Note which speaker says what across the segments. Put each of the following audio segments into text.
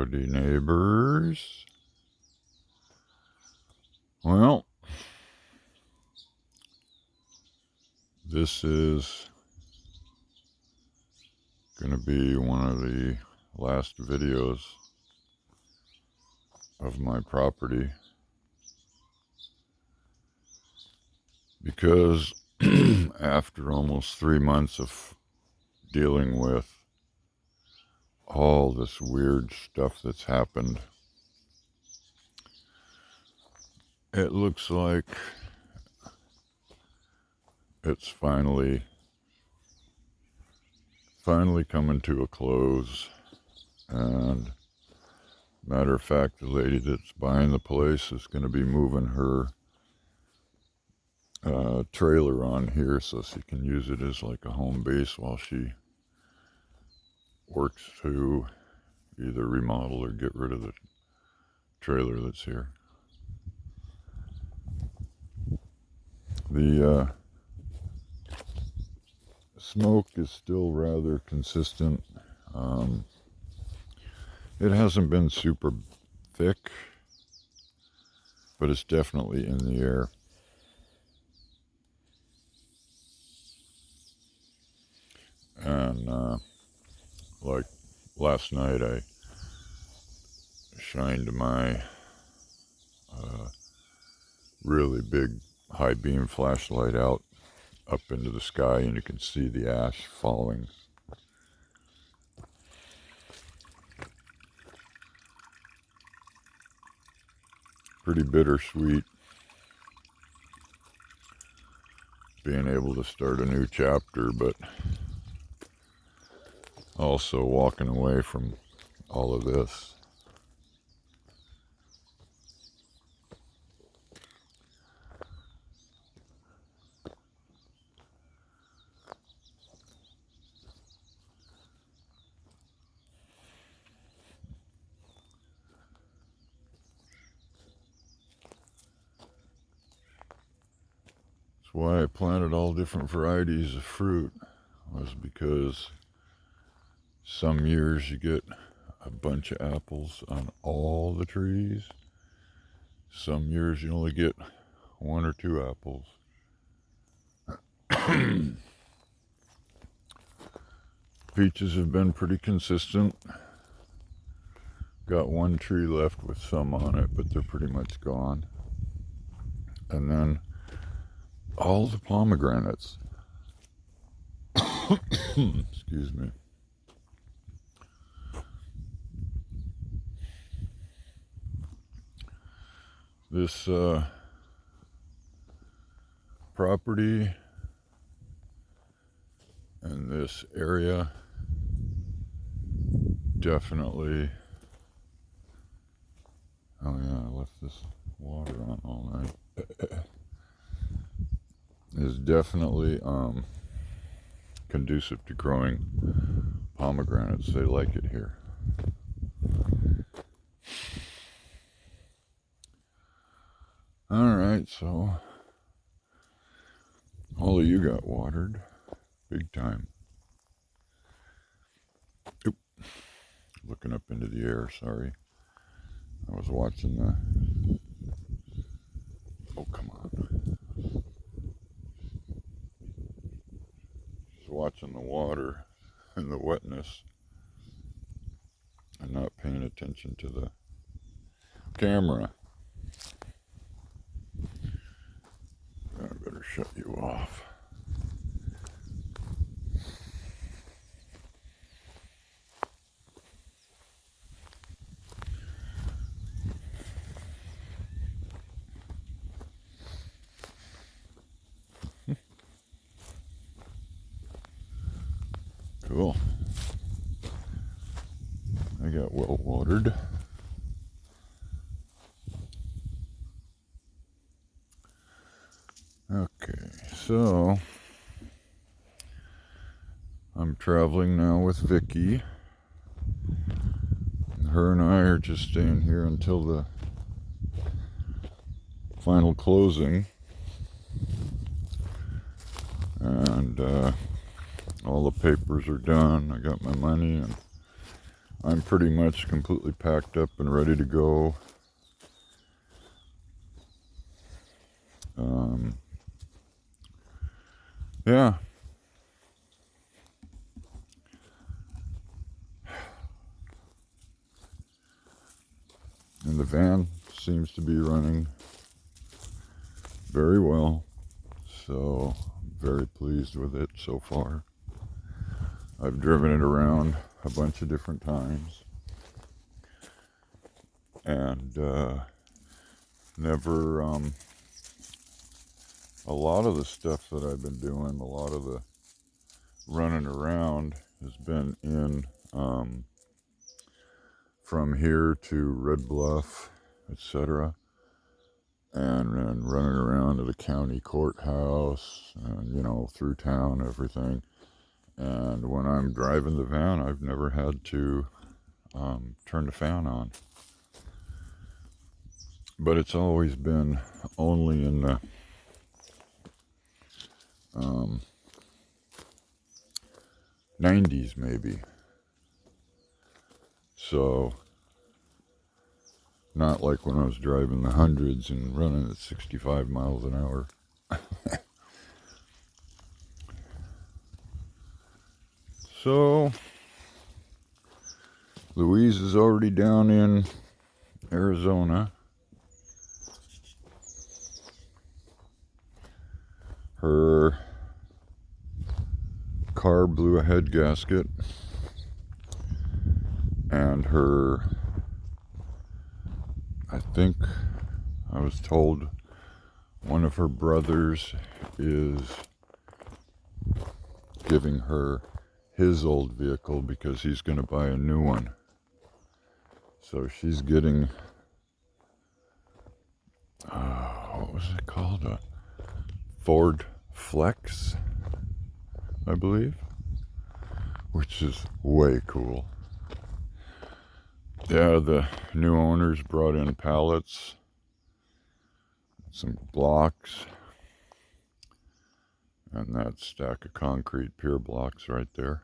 Speaker 1: Howdy, neighbors. Well, this is going to be one of the last videos of my property because after almost 3 months of dealing with all this weird stuff that's happened, it looks like it's finally coming to a close. And matter of fact, the lady that's buying the place is going to be moving her trailer on here so she can use it as like a home base while she works to either remodel or get rid of the trailer that's here. The smoke is still rather consistent. It hasn't been super thick, but it's definitely in the air. And like last night, I shined my really big high beam flashlight out up into the sky, and you can see the ash falling. Pretty bittersweet being able to start a new chapter, but also walking away from all of this. That's why I planted all different varieties of fruit, was because some years you get a bunch of apples on all the trees. Some years you only get 1 or 2 apples. Peaches have been pretty consistent. Got 1 tree left with some on it, but they're pretty much gone. And then all the pomegranates. Excuse me. This property and this area definitely, oh yeah, I left this water on all night, is definitely conducive to growing pomegranates. They like it here. Alright, so all of you got watered big time. Oop. Looking up into the air, sorry. I was watching the, oh come on. Just watching the water and the wetness and not paying attention to the camera. I better shut you off. Cool. I got well watered. Okay, so I'm traveling now with Vicky. Her and I are just staying here until the final closing. And all the papers are done. I got my money and I'm pretty much completely packed up and ready to go. Yeah. And the van seems to be running very well. So I'm very pleased with it so far. I've driven it around a bunch of different times. And never, a lot of the stuff that I've been doing, a lot of the running around has been in from here to Red Bluff, etc., and running around to the county courthouse, and through town, everything. And when I'm driving the van, I've never had to turn the fan on, but it's always been only in the 90s maybe. So not like when I was driving the hundreds and running at 65 miles an hour. So Louise is already down in Arizona. Her car blew a head gasket, and I think I was told one of her brothers is giving her his old vehicle because he's going to buy a new one. So she's getting, what was it called? A Ford Flex, I believe, which is way cool. Yeah, the new owners brought in pallets, some blocks, and that stack of concrete pier blocks right there.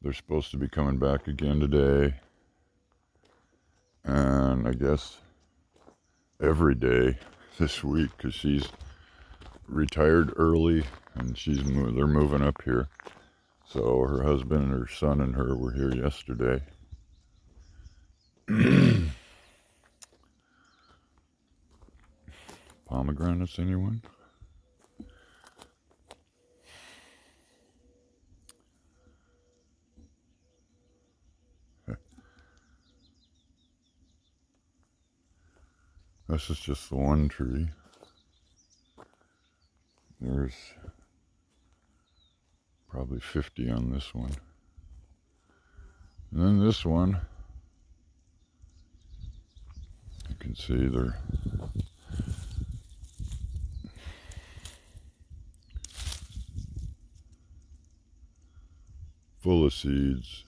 Speaker 1: They're supposed to be coming back again today, and I guess every day this week, because she's retired early and they're moving up here. So her husband and her son and her were here yesterday. Pomegranates, anyone? This is just the one tree. There's probably 50 on this one. And then this one, you can see they're full of seeds.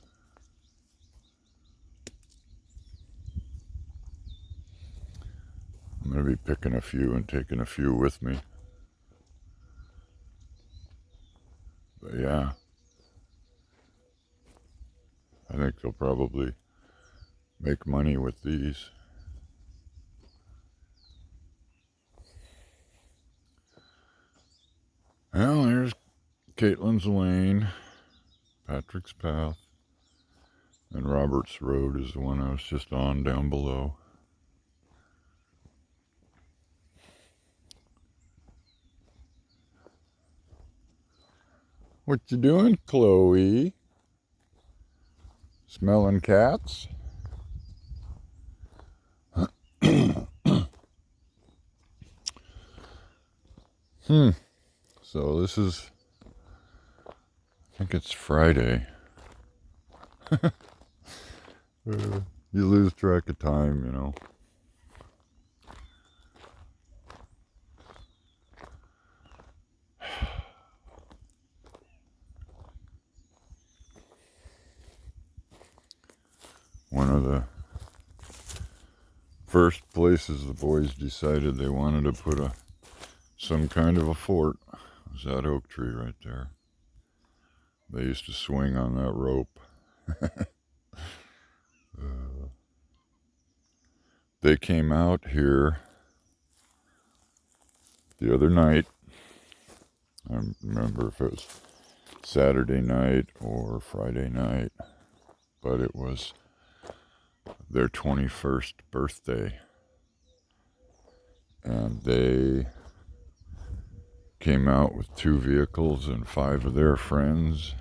Speaker 1: I'm going to be picking a few and taking a few with me. But yeah, I think they'll probably make money with these. Well, there's Caitlin's Lane, Patrick's Path, and Roberts Road is the one I was just on down below. What you doing, Chloe? Smelling cats? So this is, I think it's Friday. You lose track of time, One of the first places the boys decided they wanted to put some kind of a fort was that oak tree right there. They used to swing on that rope. They came out here the other night. I don't remember if it was Saturday night or Friday night, but it was their 21st birthday. And they came out with 2 vehicles and 5 of their friends,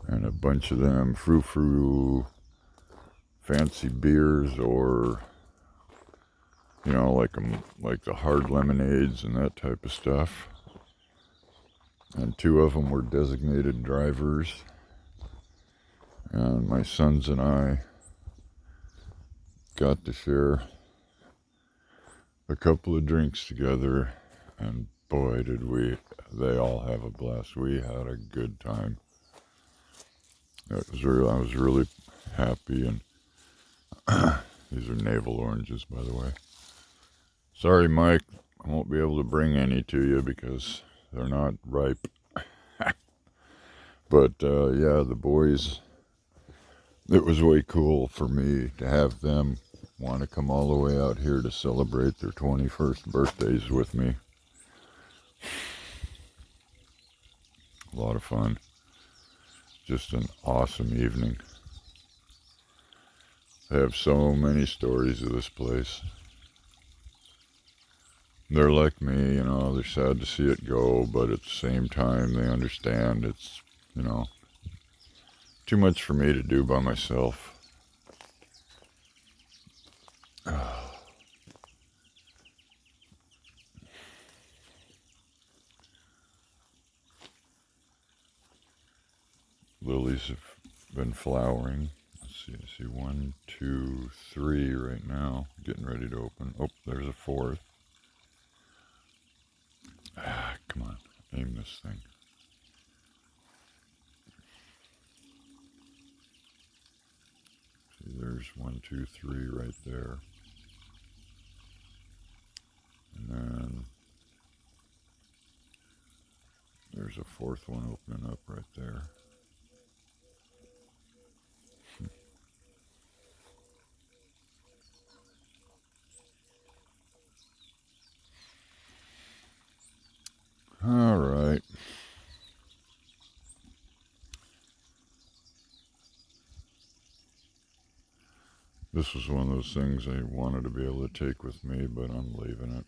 Speaker 1: and a bunch of them frou-frou fancy beers, or like the hard lemonades and that type of stuff. And 2 of them were designated drivers, and my sons and I got to share a couple of drinks together, and boy did they all have a blast. We had a good time. I was really happy. And these are navel oranges, by the way. Sorry, Mike, I won't be able to bring any to you because they're not ripe. But yeah, the boys, it was way cool for me to have them want to come all the way out here to celebrate their 21st birthdays with me. A lot of fun. Just an awesome evening. They have so many stories of this place. They're like me, they're sad to see it go, but at the same time, they understand it's, too much for me to do by myself. Lilies have been flowering. Let's see, I see 1, 2, 3 right now, getting ready to open. Oh, there's a 4th. Come on, aim this thing. See, there's 1, 2, 3 right there. And then there's a 4th one opening up right there. All right. This was one of those things I wanted to be able to take with me, but I'm leaving it.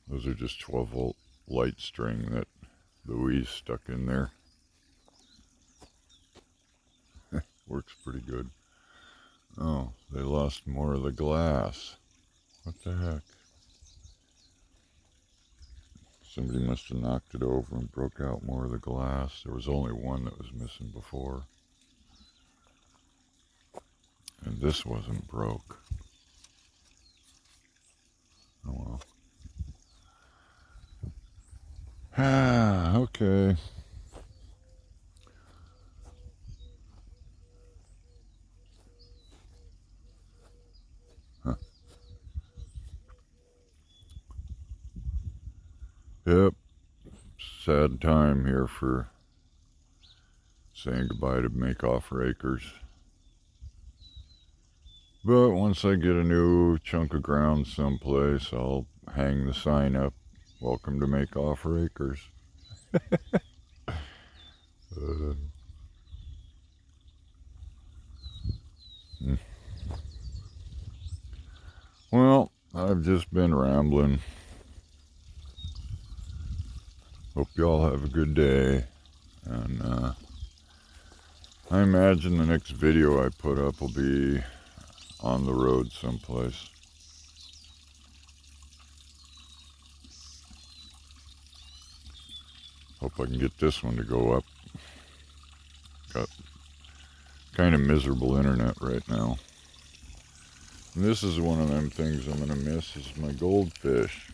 Speaker 1: Those are just 12-volt light string that Louise stuck in there. Works pretty good. Oh, they lost more of the glass. What the heck? Somebody must have knocked it over and broke out more of the glass. There was only one that was missing before. And this wasn't broke. Oh well. Ah, okay. Huh. Yep. Sad time here for saying goodbye to Make Offer Acres. But once I get a new chunk of ground someplace, I'll hang the sign up. Welcome to Make Offer Acres. Well, I've just been rambling. Hope y'all have a good day. And I imagine the next video I put up will be on the road someplace. Hope I can get this one to go up. Got kind of miserable internet right now. And this is one of them things I'm gonna miss, is my goldfish.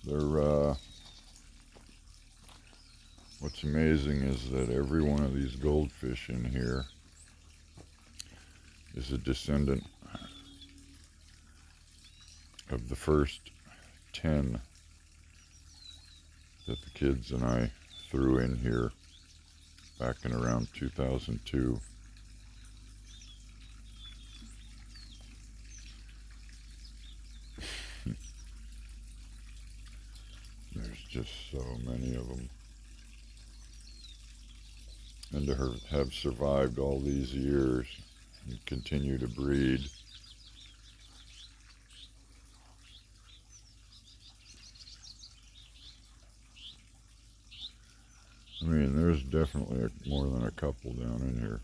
Speaker 1: They're what's amazing is that every one of these goldfish in here is a descendant of the first 10 that the kids and I threw in here back in around 2002. There's just so many of them. And to have survived all these years and continue to breed. I mean, there's definitely more than a couple down in here.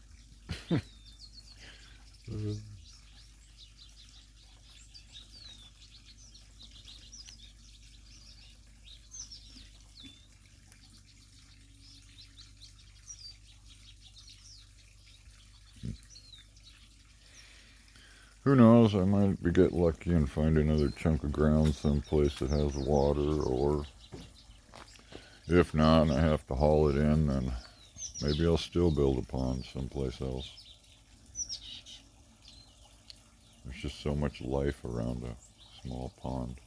Speaker 1: Who knows, I might get lucky and find another chunk of ground someplace that has water, or if not and I have to haul it in, then maybe I'll still build a pond someplace else. There's just so much life around a small pond.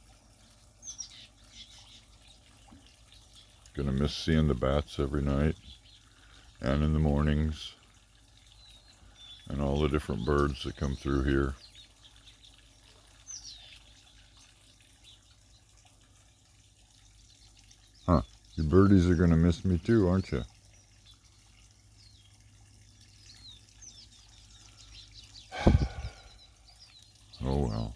Speaker 1: Gonna miss seeing the bats every night and in the mornings, and all the different birds that come through here. Huh, you birdies are gonna miss me too, aren't you? Oh well.